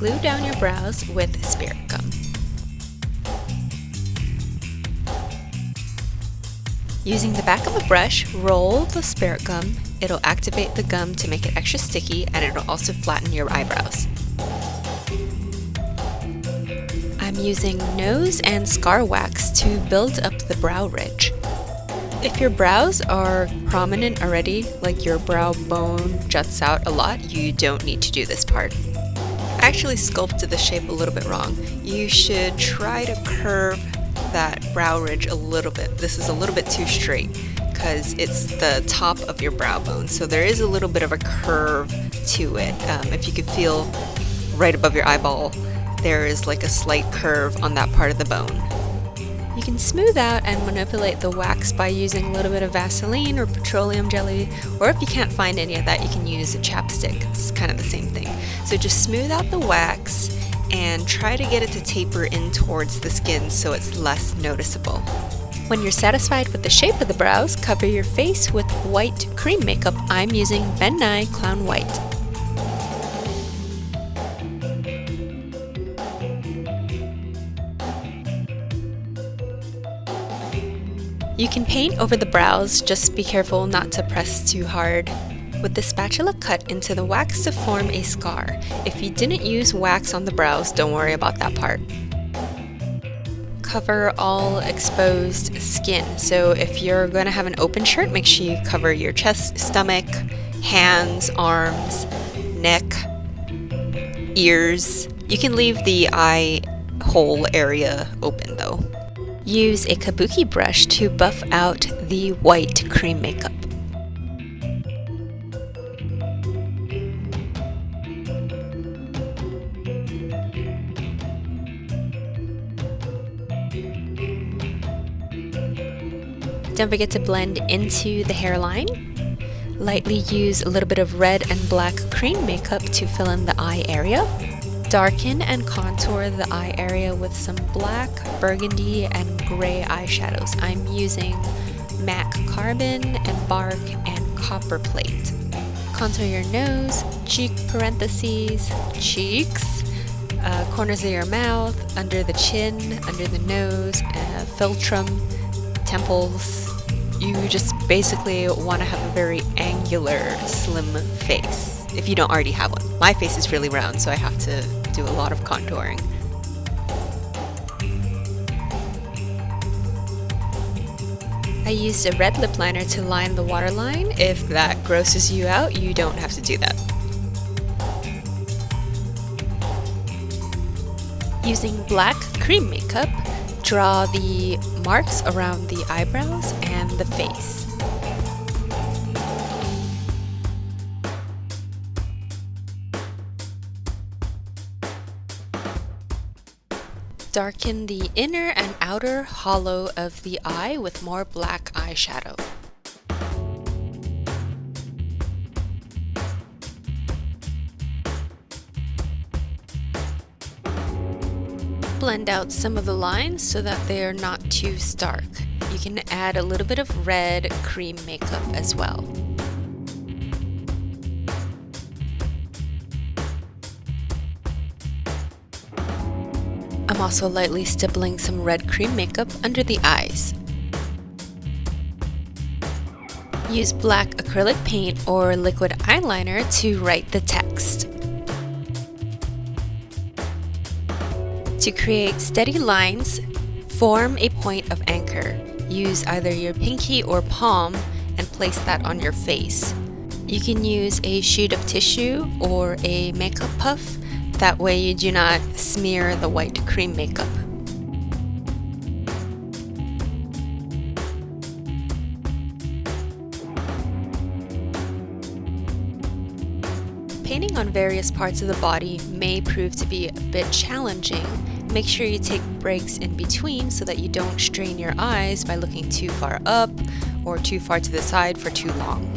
glue down your brows with spirit gum. Using the back of a brush, roll the spirit gum. It'll activate the gum to make it extra sticky, and it'll also flatten your eyebrows. I'm using nose and scar wax to build up the brow ridge. If your brows are prominent already, like your brow bone juts out a lot, you don't need to do this part. I actually sculpted the shape a little bit wrong. You should try to curve that brow ridge a little bit. This is a little bit too straight because it's the top of your brow bone, so there is a little bit of a curve to it. If you could feel right above your eyeball, there is like a slight curve on that part of the bone. You can smooth out and manipulate the wax by using a little bit of Vaseline or petroleum jelly, or if you can't find any of that, you can use a chapstick. It's kind of the same thing. So just smooth out the wax and try to get it to taper in towards the skin so it's less noticeable. When you're satisfied with the shape of the brows, cover your face with white cream makeup. I'm using Ben Nye Clown White. You can paint over the brows, just be careful not to press too hard. With the spatula, cut into the wax to form a scar. If you didn't use wax on the brows, don't worry about that part. Cover all exposed skin. So if you're going to have an open shirt, make sure you cover your chest, stomach, hands, arms, neck, ears. You can leave the eye hole area open though. Use a kabuki brush to buff out the white cream makeup. Don't forget to blend into the hairline. Lightly use a little bit of red and black cream makeup to fill in the eye area. Darken and contour the eye area with some black, burgundy, and gray eyeshadows. I'm using MAC Carbon, Embark, and Copperplate. Contour your nose, cheek parentheses, cheeks, corners of your mouth, under the chin, under the nose, philtrum, temples. You just basically want to have a very angular, slim face, if you don't already have one. My face is really round, so I have to do a lot of contouring. I used a red lip liner to line the waterline. If that grosses you out, you don't have to do that. Using black cream makeup, draw the marks around the eyebrows and the face. Darken the inner and outer hollow of the eye with more black eyeshadow. Blend out some of the lines so that they are not too stark. You can add a little bit of red cream makeup as well. I'm also lightly stippling some red cream makeup under the eyes. Use black acrylic paint or liquid eyeliner to write the text. To create steady lines, form a point of anchor. Use either your pinky or palm and place that on your face. You can use a sheet of tissue or a makeup puff. That way you do not smear the white cream makeup. Painting on various parts of the body may prove to be a bit challenging. Make sure you take breaks in between so that you don't strain your eyes by looking too far up or too far to the side for too long.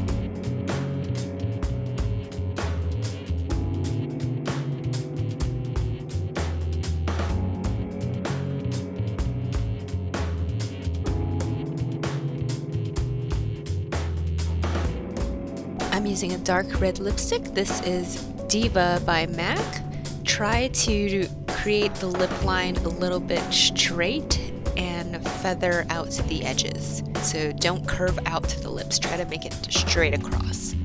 I'm using a dark red lipstick. This is Diva by MAC. try to create the lip line a little bit straight and feather out to the edges. So don't curve out to the lips, try to make it straight across.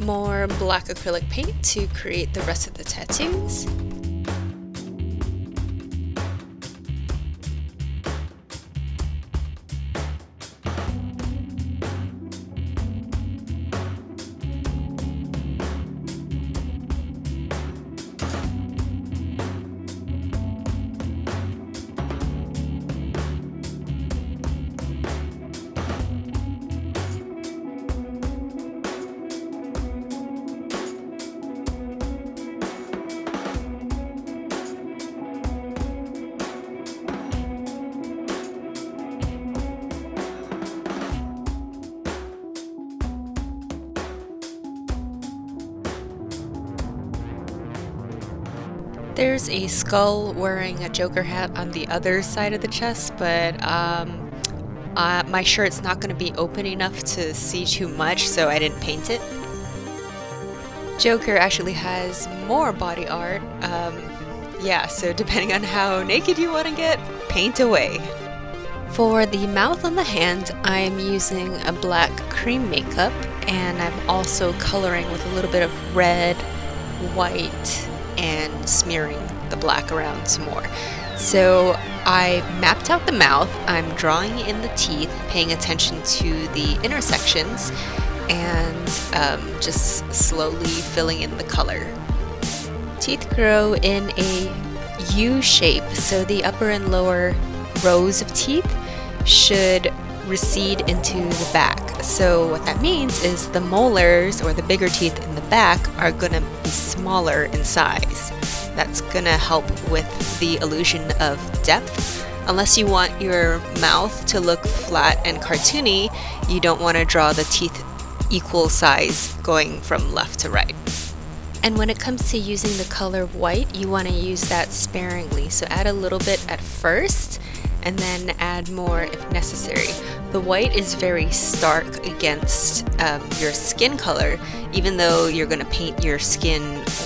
More black acrylic paint to create the rest of the tattoos. There's a skull wearing a Joker hat on the other side of the chest, but my shirt's not going to be open enough to see too much, so I didn't paint it. Joker actually has more body art. Yeah, so depending on how naked you want to get, paint away. For the mouth on the hand, I'm using a black cream makeup, and I'm also coloring with a little bit of red, white, and smearing the black around some more. So I mapped out the mouth, I'm drawing in the teeth, paying attention to the intersections, and just slowly filling in the color. Teeth grow in a U shape, so the upper and lower rows of teeth should recede into the back. So what that means is the molars, or the bigger teeth in the back, are gonna be smaller in size. That's gonna help with the illusion of depth. Unless you want your mouth to look flat and cartoony, you don't want to draw the teeth equal size going from left to right. And when it comes to using the color white, you want to use that sparingly. So add a little bit at first, and then add more if necessary. The white is very stark against your skin color. Even though you're going to paint your skin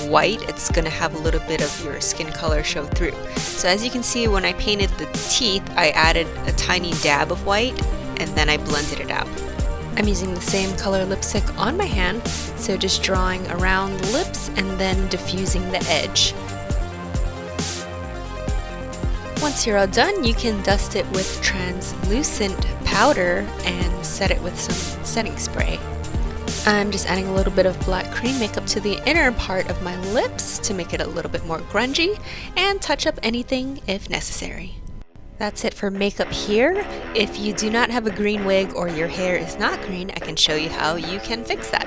white, it's going to have a little bit of your skin color show through. So as you can see, when I painted the teeth, I added a tiny dab of white, and then I blended it out. I'm using the same color lipstick on my hand, so just drawing around the lips and then diffusing the edge. Once you're all done, you can dust it with translucent powder and set it with some setting spray. I'm just adding a little bit of black cream makeup to the inner part of my lips to make it a little bit more grungy, and touch up anything if necessary. That's it for makeup here. If you do not have a green wig or your hair is not green, I can show you how you can fix that.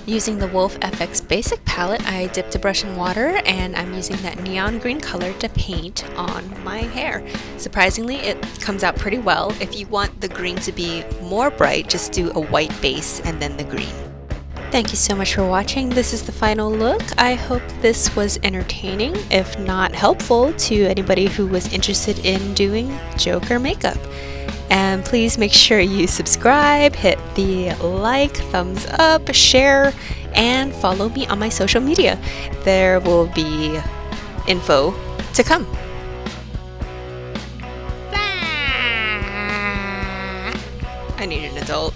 Using the Wolf FX Basic palette, I dipped a brush in water, and I'm using that neon green color to paint on my hair. Surprisingly, it comes out pretty well. If you want the green to be more bright, just do a white base and then the green. Thank you so much for watching. This is the final look. I hope this was entertaining, if not helpful, to anybody who was interested in doing Joker makeup. And please make sure you subscribe, hit the like, thumbs up, share, and follow me on my social media. There will be info to come. I need an adult.